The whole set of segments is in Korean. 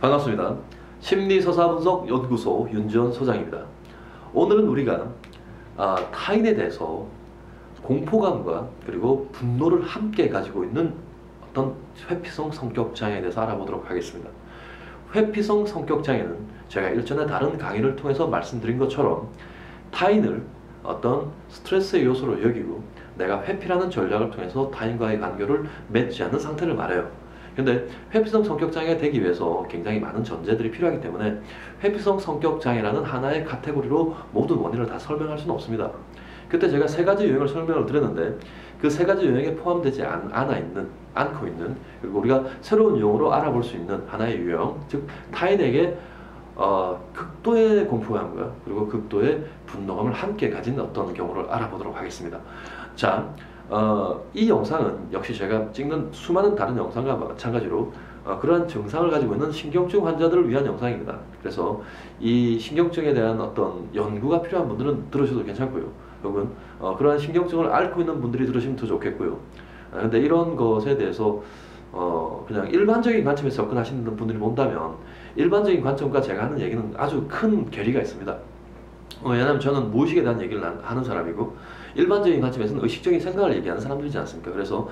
반갑습니다. 심리서사분석연구소 윤지원 소장입니다. 오늘은 우리가 타인에 대해서 공포감과 그리고 분노를 함께 가지고 있는 어떤 회피성 성격장애에 대해서 알아보도록 하겠습니다. 회피성 성격장애는 제가 일전에 다른 강의를 통해서 말씀드린 것처럼 타인을 어떤 스트레스의 요소로 여기고 내가 회피라는 전략을 통해서 타인과의 관계를 맺지 않는 상태를 말해요. 근데 회피성 성격장애가 되기 위해서 굉장히 많은 전제들이 필요하기 때문에 회피성 성격장애라는 하나의 카테고리로 모든 원인을 다 설명할 수는 없습니다. 그때 제가 세 가지 유형을 설명을 드렸는데 그 세 가지 유형에 포함되지 않고 있는 그리고 우리가 새로운 유형으로 알아볼 수 있는 하나의 유형, 즉 타인에게 극도의 공포감과 그리고 극도의 분노감을 함께 가진 어떤 경우를 알아보도록 하겠습니다. 자, 이 영상은 역시 제가 찍는 수많은 다른 영상과 마찬가지로 그러한 증상을 가지고 있는 신경증 환자들을 위한 영상입니다. 그래서 이 신경증에 대한 어떤 연구가 필요한 분들은 들으셔도 괜찮고요. 혹은 그러한 신경증을 앓고 있는 분들이 들으시면 더 좋겠고요. 근데 이런 것에 대해서 그냥 일반적인 관점에서 접근하시는 분들이 본다면 일반적인 관점과 제가 하는 얘기는 아주 큰 괴리가 있습니다. 왜냐하면 저는 무의식에 대한 얘기를 하는 사람이고 일반적인 관점에서는 의식적인 생각을 얘기하는 사람들이지 않습니까? 그래서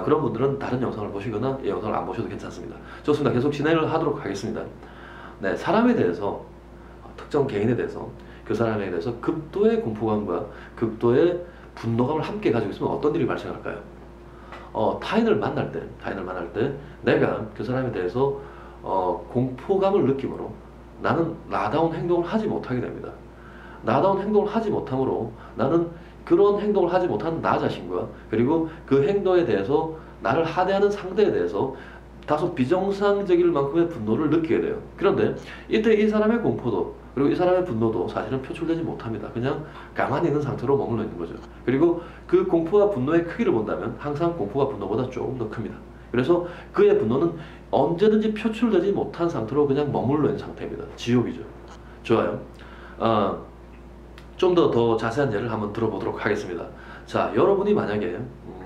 그런 분들은 다른 영상을 보시거나 이 영상을 안 보셔도 괜찮습니다. 좋습니다. 계속 진행을 하도록 하겠습니다. 네, 사람에 대해서 특정 개인에 대해서 그 사람에 대해서 극도의 공포감과 극도의 분노감을 함께 가지고 있으면 어떤 일이 발생할까요? 타인을 만날 때 내가 그 사람에 대해서 공포감을 느낌으로 나는 나다운 행동을 하지 못하게 됩니다. 나다운 행동을 하지 못함으로 나는 그런 행동을 하지 못한 나 자신과 그리고 그 행동에 대해서 나를 하대하는 상대에 대해서 다소 비정상적일 만큼의 분노를 느끼게 돼요. 그런데 이때 이 사람의 공포도 그리고 이 사람의 분노도 사실은 표출되지 못합니다. 그냥 가만히 있는 상태로 머물러 있는 거죠. 그리고 그 공포와 분노의 크기를 본다면 항상 공포와 분노보다 조금 더 큽니다. 그래서 그의 분노는 언제든지 표출되지 못한 상태로 그냥 머물러 있는 상태입니다. 지옥이죠. 좋아요. 좀 더 자세한 예를 한번 들어보도록 하겠습니다. 자, 여러분이 만약에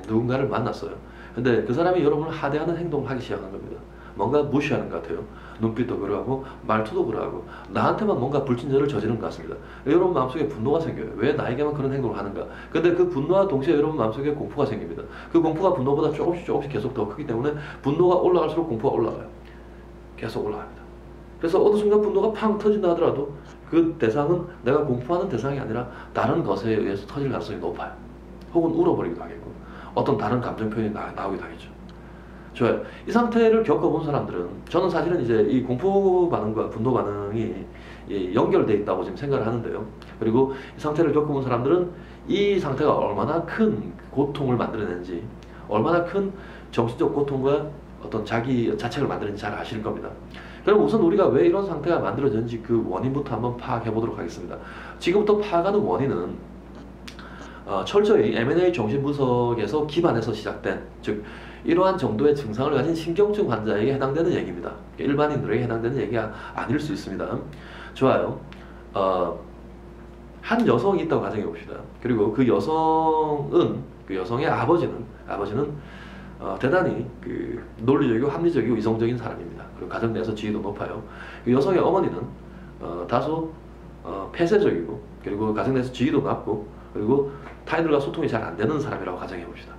누군가를 만났어요. 근데 그 사람이 여러분을 하대하는 행동을 하기 시작한 겁니다. 뭔가 무시하는 것 같아요. 눈빛도 그러하고 말투도 그러하고 나한테만 뭔가 불친절을 저지른 것 같습니다. 여러분 마음속에 분노가 생겨요. 왜 나에게만 그런 행동을 하는가? 근데 그 분노와 동시에 여러분 마음속에 공포가 생깁니다. 그 공포가 분노보다 조금씩 계속 더 크기 때문에 분노가 올라갈수록 공포가 올라가요. 계속 올라갑니다. 그래서 어느 순간 분노가 팡 터진다 하더라도 그 대상은 내가 공포하는 대상이 아니라 다른 것에 의해서 터질 가능성이 높아요. 혹은 울어버리기도 하겠고 어떤 다른 감정 표현이 나오기도 하겠죠. 좋아요. 이 상태를 겪어본 사람들은 저는 사실은 이제 이 공포 반응과 분노 반응이 연결되어 있다고 지금 생각을 하는데요. 그리고 이 상태를 겪어본 사람들은 이 상태가 얼마나 큰 고통을 만들어내는지 얼마나 큰 정신적 고통과 어떤 자기 자책을 만드는지 잘 아실 겁니다. 그럼 우선 우리가 왜 이런 상태가 만들어졌는지 그 원인부터 한번 파악해 보도록 하겠습니다. 지금부터 파악하는 원인은 철저히 M&A 정신분석에서 기반해서 시작된, 즉 이러한 정도의 증상을 가진 신경증 환자에게 해당되는 얘기입니다. 일반인들에게 해당되는 얘기가 아닐 수 있습니다. 좋아요. 한 여성이 있다고 가정해 봅시다. 그리고 그 여성의 아버지는 대단히 논리적이고 합리적이고 이성적인 사람입니다. 그리고 가정 내에서 지위도 높아요. 그 여성의 어머니는 다소 폐쇄적이고 그리고 가정 내에서 지위도 낮고 그리고 타인들과 소통이 잘 안 되는 사람이라고 가정해 봅시다.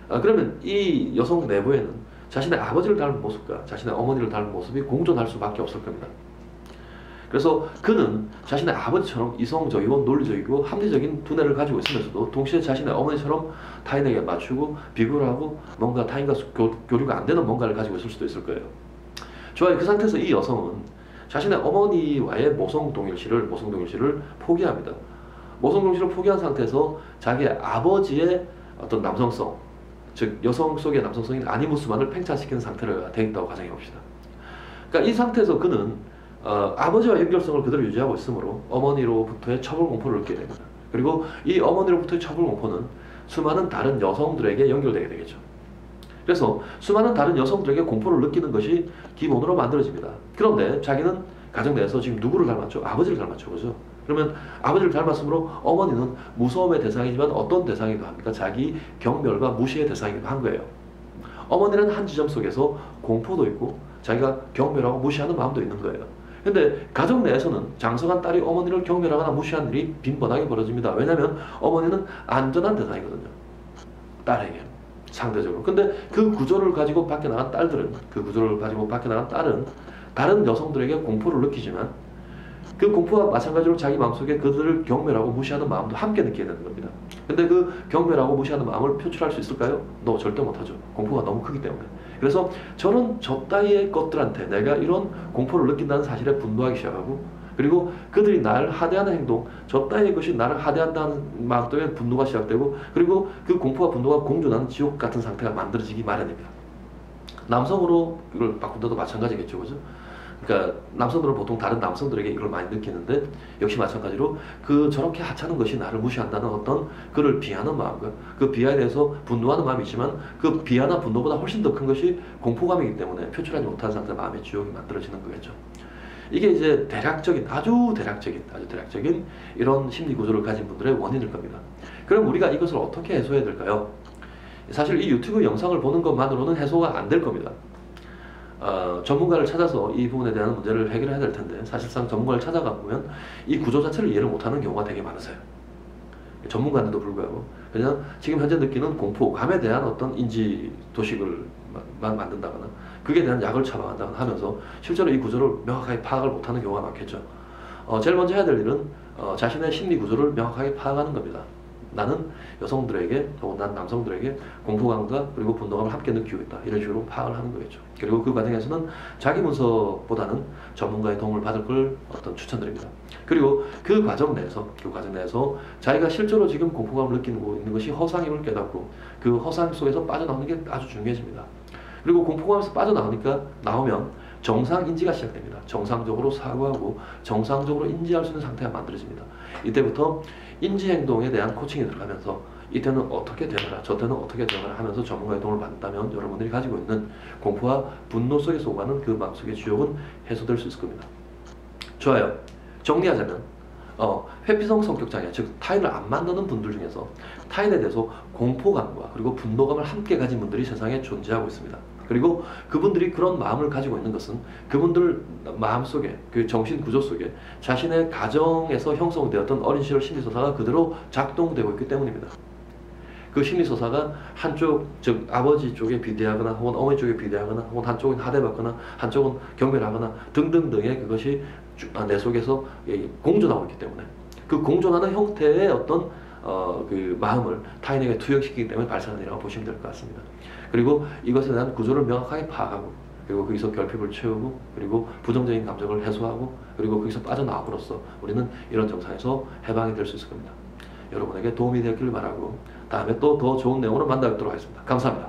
그러면 이 여성 내부에는 자신의 아버지를 닮은 모습과 자신의 어머니를 닮은 모습이 공존할 수밖에 없을 겁니다. 그래서 그는 자신의 아버지처럼 이성적이고 논리적이고 합리적인 두뇌를 가지고 있으면서도 동시에 자신의 어머니처럼 타인에게 맞추고 비교를 하고 뭔가 타인과 교류가 안 되는 뭔가를 가지고 있을 수도 있을 거예요. 좋아요. 그 상태에서 이 여성은 자신의 어머니와의 모성 동일시를 포기합니다. 모성 동일시를 포기한 상태에서 자기의 아버지의 어떤 남성성, 즉 여성 속의 남성성인 아니무스만을 팽창시키는 상태가 되어 있다고 가정해 봅시다. 그러니까 이 상태에서 그는 아버지와 연결성을 그대로 유지하고 있으므로 어머니로부터의 처벌 공포를 느끼게 됩니다. 그리고 이 어머니로부터의 처벌 공포는 수많은 다른 여성들에게 연결되게 되겠죠. 그래서 수많은 다른 여성들에게 공포를 느끼는 것이 기본으로 만들어집니다. 그런데 자기는 가정 내에서 지금 누구를 닮았죠? 아버지를 닮았죠. 그죠? 그러면 아버지를 닮았으므로 어머니는 무서움의 대상이지만 어떤 대상이기도 합니까? 자기 경멸과 무시의 대상이기도 한 거예요. 어머니는 한 지점 속에서 공포도 있고 자기가 경멸하고 무시하는 마음도 있는 거예요. 근데 가정 내에서는 장성한 딸이 어머니를 경멸하거나 무시하는 일이 빈번하게 벌어집니다. 왜냐하면 어머니는 안전한 대상이거든요. 딸에게 상대적으로. 근데 그 구조를 가지고 밖에 나간 딸들은, 그 구조를 가지고 밖에 나간 딸은 다른 여성들에게 공포를 느끼지만 그 공포와 마찬가지로 자기 마음속에 그들을 경멸하고 무시하는 마음도 함께 느끼게 되는 겁니다. 근데 그 경멸하고 무시하는 마음을 표출할 수 있을까요? No, 절대 못하죠. 공포가 너무 크기 때문에. 그래서 저는 저 따위의 것들한테 내가 이런 공포를 느낀다는 사실에 분노하기 시작하고, 그리고 그들이 나를 하대하는 행동, 저 따위의 것이 나를 하대한다는 마음 때문에 분노가 시작되고, 그리고 그 공포와 분노가 공존하는 지옥 같은 상태가 만들어지기 마련입니다. 남성으로 이걸 바꾼다도 마찬가지겠죠, 그죠? 그러니까 남성들은 보통 다른 남성들에게 이걸 많이 느끼는데, 역시 마찬가지로 그 저렇게 하찮은 것이 나를 무시한다는 어떤 그를 비하는 마음과 그 비하에 대해서 분노하는 마음이 있지만, 그 비하나 분노보다 훨씬 더 큰 것이 공포감이기 때문에 표출하지 못하는 상태 마음의 지옥이 만들어지는 거겠죠. 이게 이제 아주 대략적인 이런 심리 구조를 가진 분들의 원인일 겁니다. 그럼 우리가 이것을 어떻게 해소해야 될까요? 사실 이 유튜브 영상을 보는 것만으로는 해소가 안 될 겁니다. 전문가를 찾아서 이 부분에 대한 문제를 해결해야 될 텐데, 사실상 전문가를 찾아가 보면 이 구조 자체를 이해를 못하는 경우가 되게 많으세요. 전문가인데도 불구하고 그냥 지금 현재 느끼는 공포감에 대한 어떤 인지 도식을 만든다거나 그에 대한 약을 처방한다거나 하면서 실제로 이 구조를 명확하게 파악을 못하는 경우가 많겠죠. 제일 먼저 해야 될 일은 자신의 심리 구조를 명확하게 파악하는 겁니다. 나는 여성들에게 혹은 난 남성들에게 공포감과 그리고 분노감을 함께 느끼고 있다, 이런 식으로 파악을 하는 거겠죠. 그리고 그 과정에서는 자기 문서보다는 전문가의 도움을 받을 걸 추천드립니다. 그리고 그 과정 내에서 자기가 실제로 지금 공포감을 느끼고 있는 것이 허상임을 깨닫고 그 허상 속에서 빠져나오는 게 아주 중요해집니다. 그리고 공포감에서 나오면 정상 인지가 시작됩니다. 정상적으로 사고하고 정상적으로 인지할 수 있는 상태가 만들어집니다. 이때부터 인지 행동에 대한 코칭이 들어가면서 이때는 어떻게 되거나 저때는 어떻게 되거나 하면서 전문가의 도움을 받는다면 여러분들이 가지고 있는 공포와 분노 속에서 오가는 그 마음속의 지옥은 해소될 수 있을 겁니다. 좋아요. 정리하자면 회피성 성격장애, 즉 타인을 안 만나는 분들 중에서 타인에 대해서 공포감과 그리고 분노감을 함께 가진 분들이 세상에 존재하고 있습니다. 그리고 그분들이 그런 마음을 가지고 있는 것은 그분들 마음속에, 그 정신 구조 속에 자신의 가정에서 형성되었던 어린 시절 심리소사가 그대로 작동되고 있기 때문입니다. 그 심리소사가 한쪽, 즉 아버지 쪽에 비대하거나 혹은 어머니 쪽에 비대하거나 혹은 한쪽은 하대받거나 한쪽은 경멸하거나 등등등의 그것이 내 속에서 공존하고 있기 때문에 그 공존하는 형태의 어떤 그 마음을 타인에게 투영시키기 때문에 발생하는 일이라고 보시면 될 것 같습니다. 그리고 이것에 대한 구조를 명확하게 파악하고 그리고 거기서 결핍을 채우고 그리고 부정적인 감정을 해소하고 그리고 거기서 빠져나옴으로써 우리는 이런 정상에서 해방이 될 수 있을 겁니다. 여러분에게 도움이 되었기를 바라고 다음에 또 더 좋은 내용으로 만나 뵙도록 하겠습니다. 감사합니다.